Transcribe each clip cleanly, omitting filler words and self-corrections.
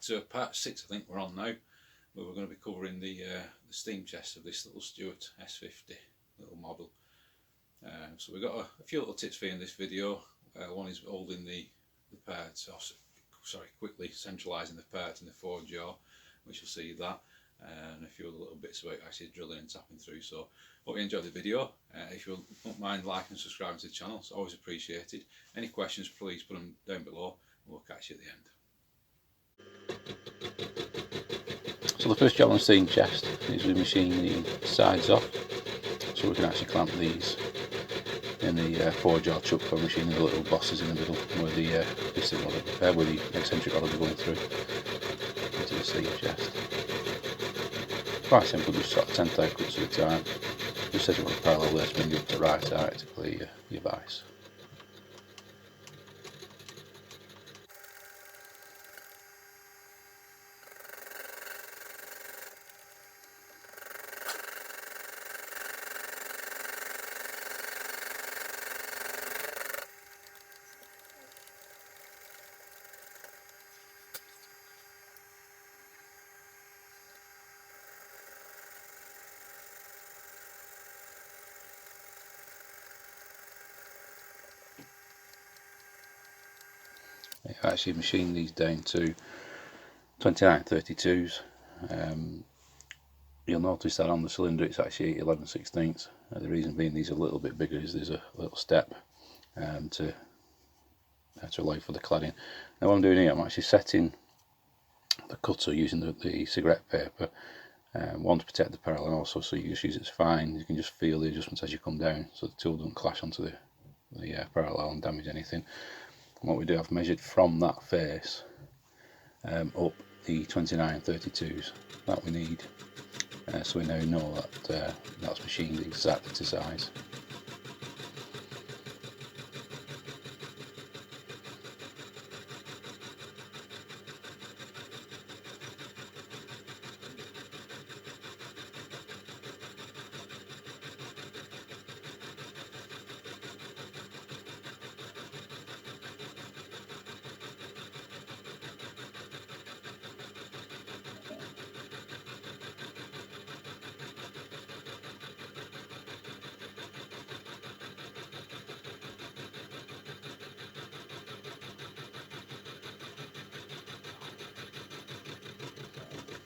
back to part 6, I think we're on now, where we're going to be covering the steam chest of this little Stuart S50 little model. So we've got a few little tips for you in this video. One is holding the parts, quickly centralising the parts in the forward jaw, which you'll see that, and a few other little bits about actually drilling and tapping through. So hope you enjoyed the video. If you don't mind liking and subscribing to the channel, it's always appreciated. Any questions, please put them down below and we'll catch you at the end. So the first job on the steam chest is we machine the sides off, so we can actually clamp these in the forward jaw chuck for machining the little bosses in the middle where the piston rod, where the eccentric rod will be going through into the steam chest. Quite simple, just sort of 10 thread cuts at a time. Just says you want to parallel this, bring it up to right height to clear your vise. I actually machined these down to 2932s. You'll notice that on the cylinder it's actually 11/16. The reason being these are a little bit bigger is there's a little step to allow for the cladding. Now what I'm doing here, I'm actually setting the cutter using the cigarette paper, one to protect the parallel, and also so you just use it as fine. You can just feel the adjustments as you come down, so the tool doesn't clash onto the parallel and damage anything. And what we do, I've measured from that face up the 2932s that we need, so we now know that that's machined exactly to size.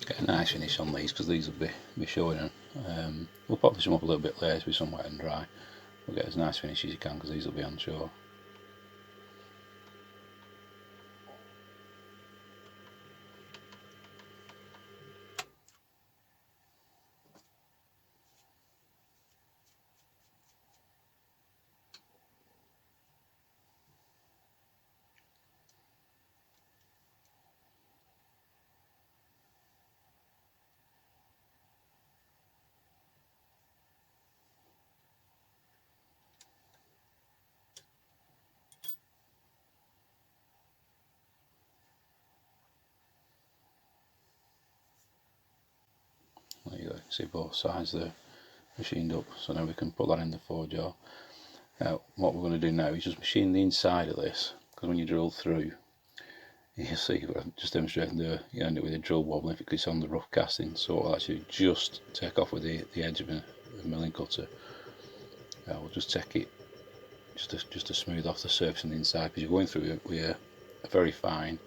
Get a nice finish on these because these will be showing. We'll polish them up a little bit later with some wet and dry. We'll get as nice finish as you can because these will be on show. There you go, see both sides there machined up, so now we can put that in the forward jaw. Now what we're going to do now is just machine the inside of this, because when you drill through, you see, just demonstrating there, you end up with a drill wobbling if it's on the rough casting, so I'll actually just take off with the edge of a milling cutter. We'll just take it just to smooth off the surface on the inside, because you're going through it with a very fine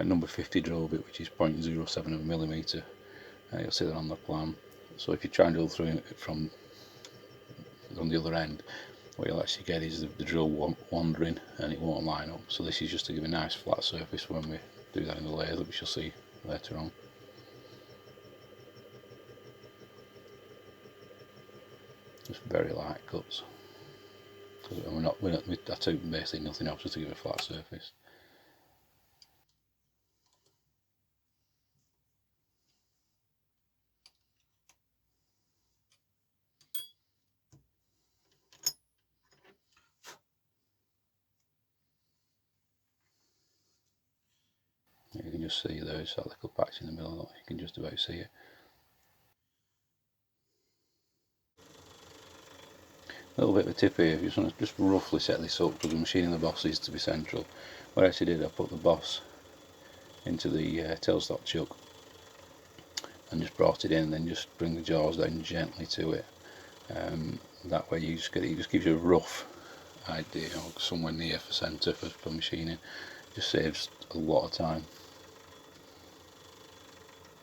number 50 drill bit, which is 0.07 of a millimetre. You'll see that on the plan. So if you try and drill through it from on the other end, what you'll actually get is the drill wandering and it won't line up. So this is just to give a nice flat surface when we do that in the lathe, which you'll see later on. Just very light cuts. And I took basically nothing else just to give it a flat surface. You can just see there's that little patch in the middle, you can just about see it. A little bit of a tip here, if you just want to roughly set this up, because we're machining the bosses to be central. What I actually did, I put the boss into the tailstock chuck and just brought it in, and then just bring the jaws down gently to it. That way you just get it, it just gives you a rough idea, somewhere near for centre for machining. Just saves a lot of time.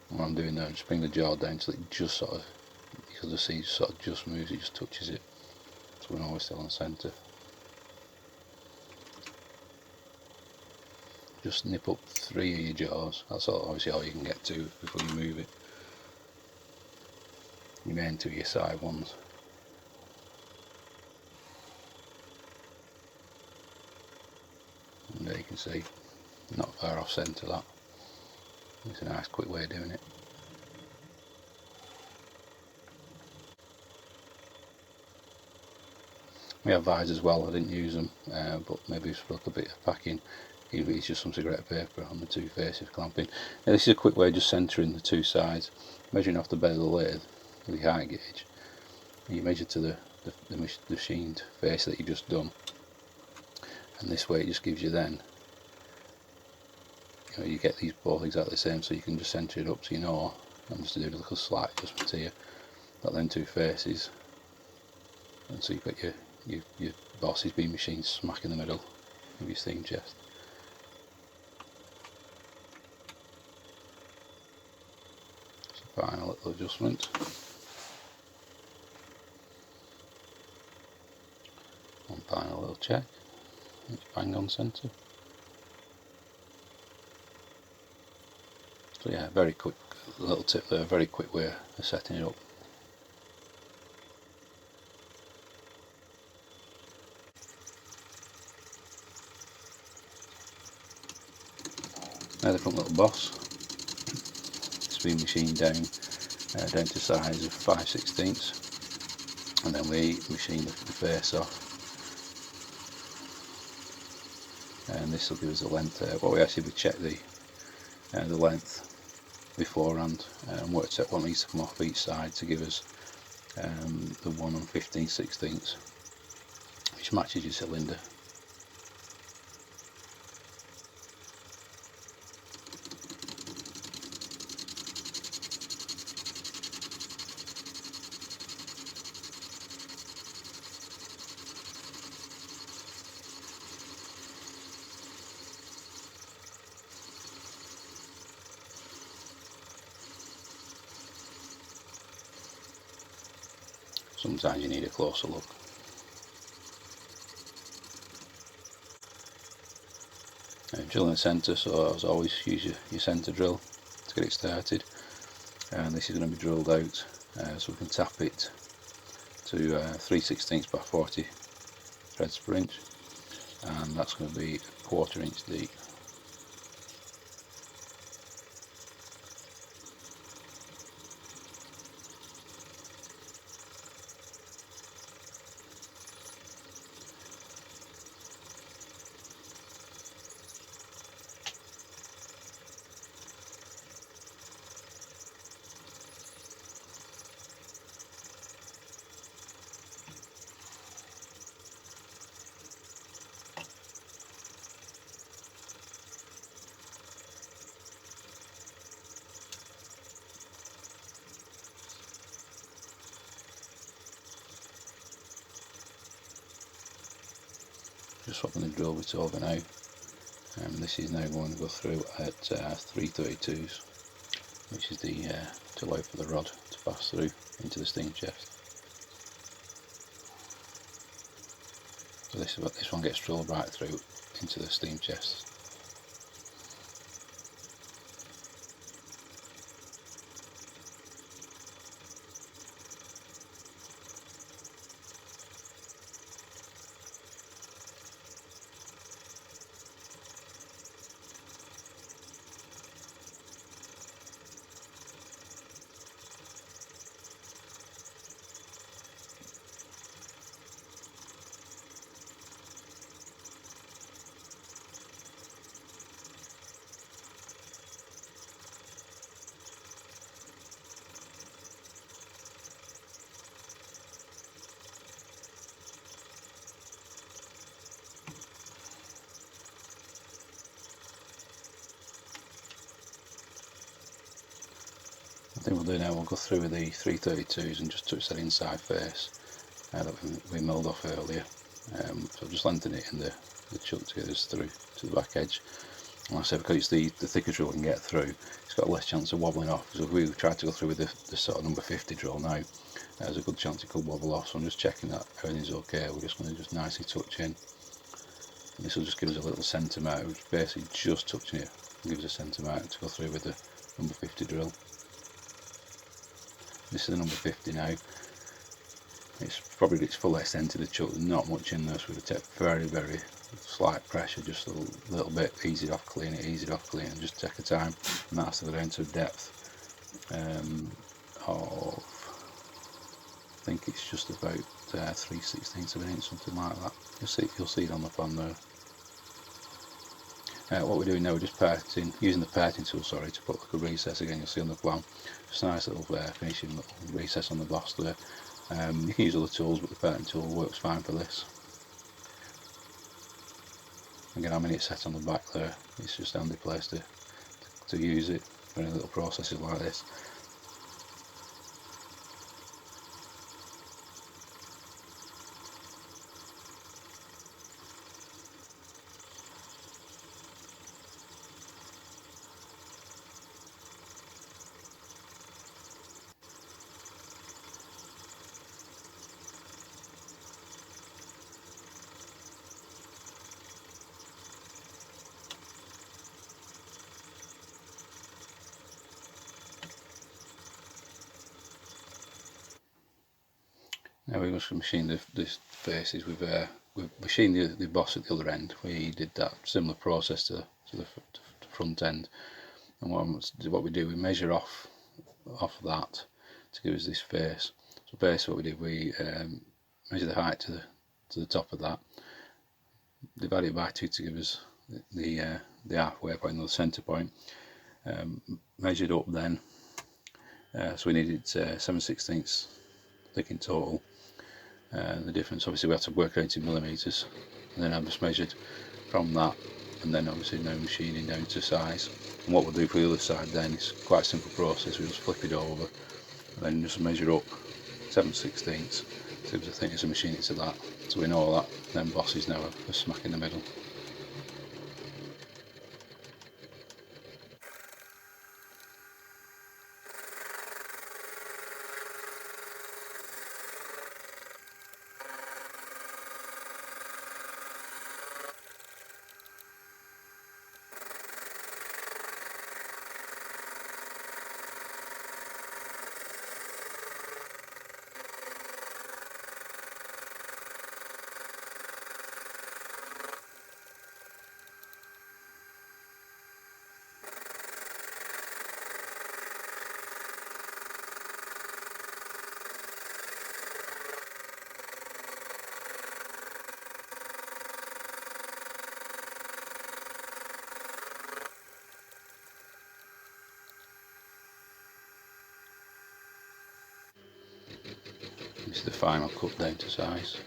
What I'm doing now, just bring the jaw down till it just sort of, because the seed sort of just moves, it just touches it. So we're always still on centre. Just nip up 3 of your jaws. That's obviously all you can get to before you move it. You main 2 of your side ones. And there you can see, not far off centre that. It's a nice quick way of doing it. We have visors as well, I didn't use them, but maybe it's for a bit of packing. Even if it's just some cigarette paper on the 2 faces clamping. Now, this is a quick way of just centering the 2 sides, measuring off the bed of the lathe with the height gauge. And you measure to the machined face that you've just done, and this way it just gives you then, you get these both exactly the same, so you can just centre it up, so I'm just doing a little slight adjustment here, got them 2 faces, and so you've got your bosses being machined smack in the middle of your steam chest. Final little adjustment. One final little check. It's bang on centre. So yeah, very quick little tip there, very quick way of setting it up. Now the front little boss. It's been machined down to size of 5/16, and then we machine the face off, and this will give us a length. What we actually check the length beforehand and worked out what needs to come off each side to give us the 1 15/16, which matches your cylinder. Sometimes you need a closer look. Drill in the centre, so as always use your centre drill to get it started, and this is going to be drilled out so we can tap it to 3/16 by 40 threads per inch, and that's going to be 1/4 inch deep. Just swapping the drill bit over now, and this is now going to go through at 3/32s, which is to allow for the rod to pass through into the steam chest. So this one gets drilled right through into the steam chest. thing we'll do now, we'll go through with the 332s and just touch that inside face that we milled off earlier. So just lengthen it in the chuck to get us through to the back edge. And like I said, because it's the thicker drill we can get through, it's got less chance of wobbling off. So if we tried to go through with the sort of number 50 drill now, there's a good chance it could wobble off. So I'm just checking that everything's okay. We're just going to just nicely touch in. And this will just give us a little centimetre, which basically just touching it gives a centimetre to go through with the number 50 drill. This is the number 50 now. It's probably its full extent to the chuck, there's not much in there, so we're going to take very, very slight pressure, just a little bit, ease it off, clean it, ease it off, clean it, and just take a time. And that's to go down to a depth of, I think it's just about 3/16 of an inch, something like that. You'll see it on the pan there. What we're doing now, we're just using the parting tool, to put like a recess again. You'll see on the plan, just a nice little finishing little recess on the boss there. You can use other tools, but the parting tool works fine for this. Again, I'm in it set on the back there. It's just a handy place to use it for any little processes like this. Now we're just going to machine the faces. We've machined the boss at the other end. We did that similar process to the front end. And what we do, we measure off that to give us this face. So basically what we did, we measure the height to the top of that, divide it by 2 to give us the halfway point, or the centre point. Measured up then, so we needed 7/16 thick in total. The difference, obviously we have to work out in millimetres, and then I've just measured from that, and then obviously now machining down to size. And what we'll do for the other side then is quite a simple process. We just flip it over and then just measure up 7/16 to give us a thickness and machine it to that, so we know that then boss is now a smack in the middle. This is the final cut down to size.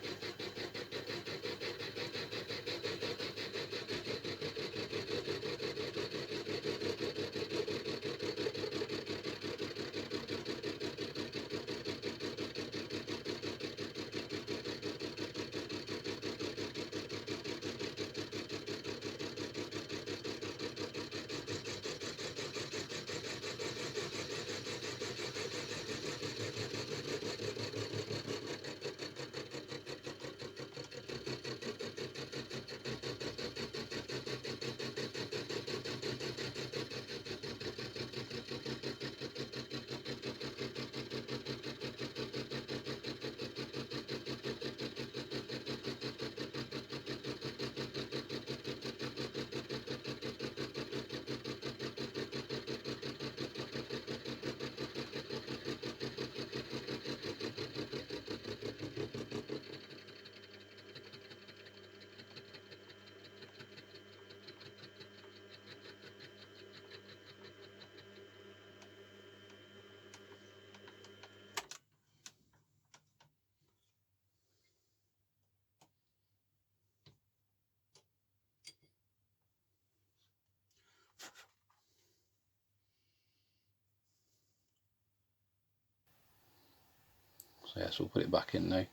yeah, so we'll put it back in now,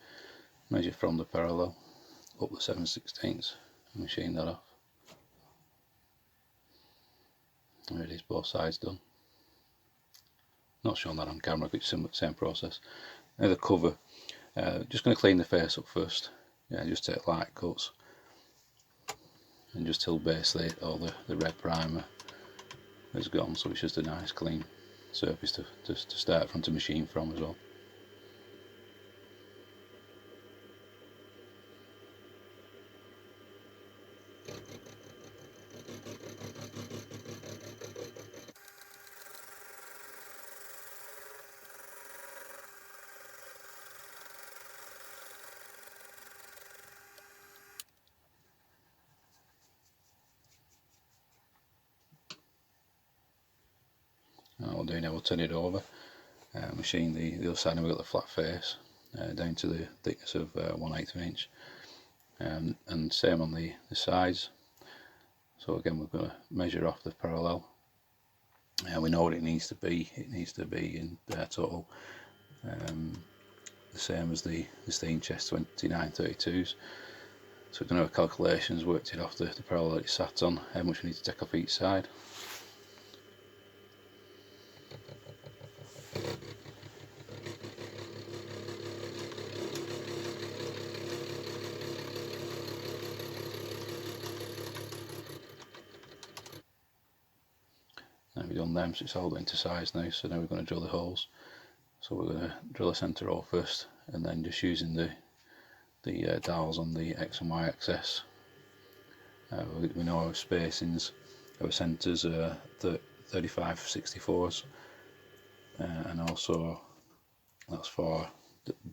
measure from the parallel up the 7/16 and machine that off. There it is, both sides done. Not showing that on camera, but it's same process. Now the cover, just going to clean the face up first. Yeah, just take light cuts and just till basically all the red primer is gone, so it's just a nice clean surface to start from, to machine from as well. And what we'll do now, we'll turn it over, machine the other side, and we've got the flat face down to the thickness of 1/8 of an inch, and same on the sides. So again, we're going to measure off the parallel. We know what it needs to be. It needs to be in total the same as the steam chest 2932s. So we've done our calculations, worked it off the parallel that it sat on, how much we need to take off each side. Now we've done them, so it's all going to size now. So now we're going to drill the holes. So we're going to drill a centre hole first, and then just using the dials on the X and Y axis. We know our spacings, our centres are 35/64s, and also that's for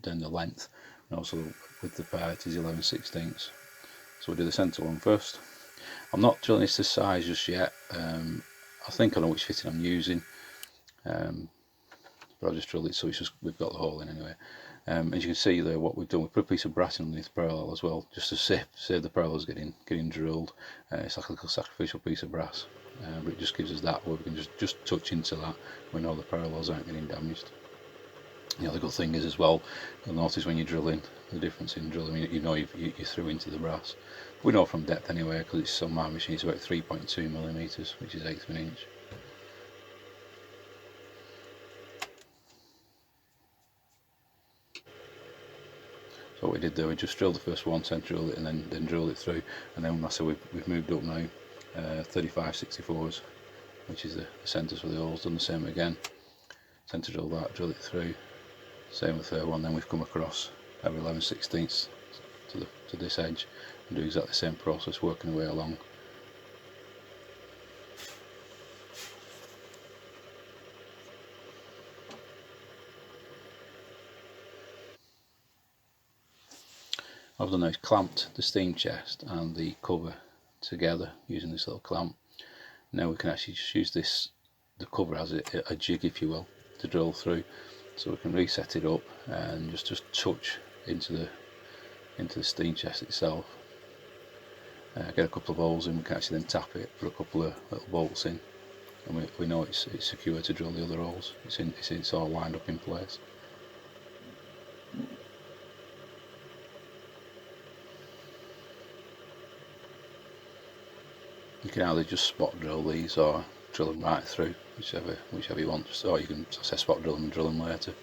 then the length, and also with the part is 11/16. So we'll do the centre one first. I'm not drilling this to size just yet. I think I know which fitting I'm using, but I'll just drill it so it's just, we've got the hole in anyway. As you can see there, what we've done, we've put a piece of brass underneath the parallel as well, just to save the parallels getting drilled. It's like a little sacrificial piece of brass, but it just gives us that where we can just touch into that. We know the parallels aren't getting damaged. The other good thing is as well, you'll notice when you're drilling, the difference in drilling, you know you're through into the brass. We know from depth anyway, because it's on my machine, it's about 3.2mm, which is 1/8 of an inch. So what we did there, we just drilled the first one, centre drilled it, and then drilled it through, and then like I said, we've moved up now, 35/64s, which is the centres for the holes. Done the same again, centre drill that, drill it through, same with the third one. Then we've come across our 11/16 to this edge, and do exactly the same process, working our way along. What I've done now is clamped the steam chest and the cover together using this little clamp. Now we can actually just use the cover as a jig, if you will, to drill through. So we can reset it up and just touch into the steam chest itself. Get a couple of holes in, we can actually then tap it, put a couple of little bolts in, and we know it's secure to drill the other holes. It's all lined up in place. You can either just spot drill these or drill them right through, whichever you want. Or you can, as I say, spot drill them and drill them later.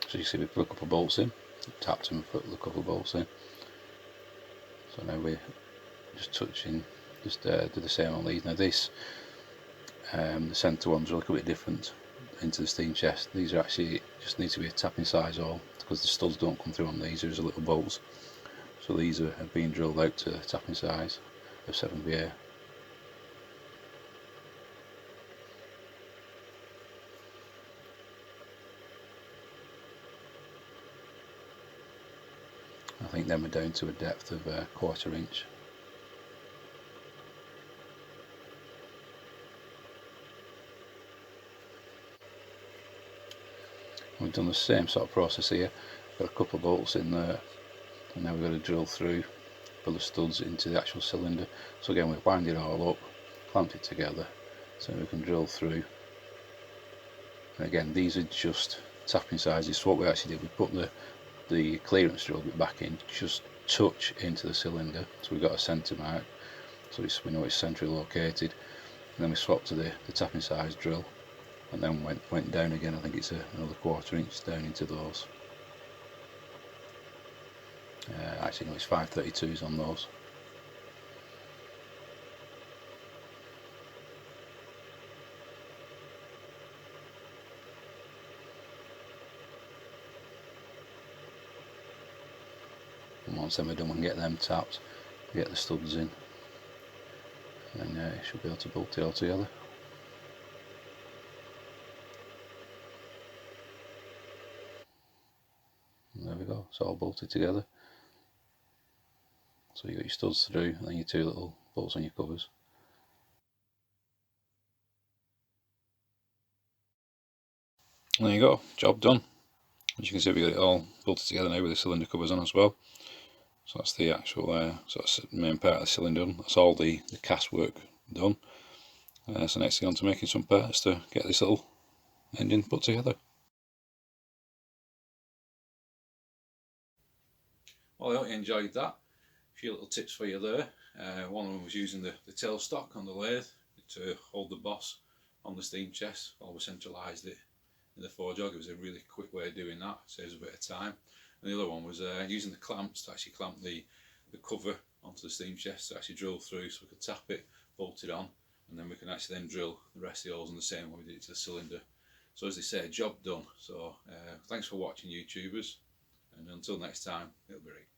So you see we put a couple of bolts in, tapped them and put a couple of bolts in. So now we're just touching, just do the same on these. Now this, the centre ones are a little bit different into the steam chest. These are actually, just need to be a tapping size hole, because the studs don't come through on these, there's a little bolts. So these are being drilled out to the tapping size of 7BA. I think then we're down to a depth of 1/4 inch. We've done the same sort of process here. Got a couple of bolts in there, and now we've got to drill through, put the studs into the actual cylinder. So again, we've wound it all up, clamped it together, so we can drill through. And again, these are just tapping sizes. So what we actually did, we put the clearance drill bit back in, just touch into the cylinder, so we've got a centre mark, so we know it's centrally located. And then we swapped to the tapping size drill, and then went down again. I think it's another 1/4 inch down into those. Actually no, it's 532s on those. And once then we're done, we can get them tapped, get the studs in, and you should be able to bolt it all together. And there we go, it's all bolted together. So you got your studs through, and then your 2 little bolts on your covers. And there you go, job done. As you can see, we got it all bolted together now with the cylinder covers on as well. So that's the actual so that's the main part of the cylinder done. That's all the cast work done. So next thing on to making some parts to get this little engine put together. Well, I hope you enjoyed that. A few little tips for you there. One of them was using the tailstock on the lathe to hold the boss on the steam chest while we centralised it in the forge jog. It was a really quick way of doing that, saves a bit of time. And the other one was using the clamps to actually clamp the cover onto the steam chest to actually drill through, so we could tap it, bolt it on, and then we can actually then drill the rest of the holes in the same way we did it to the cylinder. So as they say, job done. So thanks for watching, YouTubers, and until next time, it'll be right.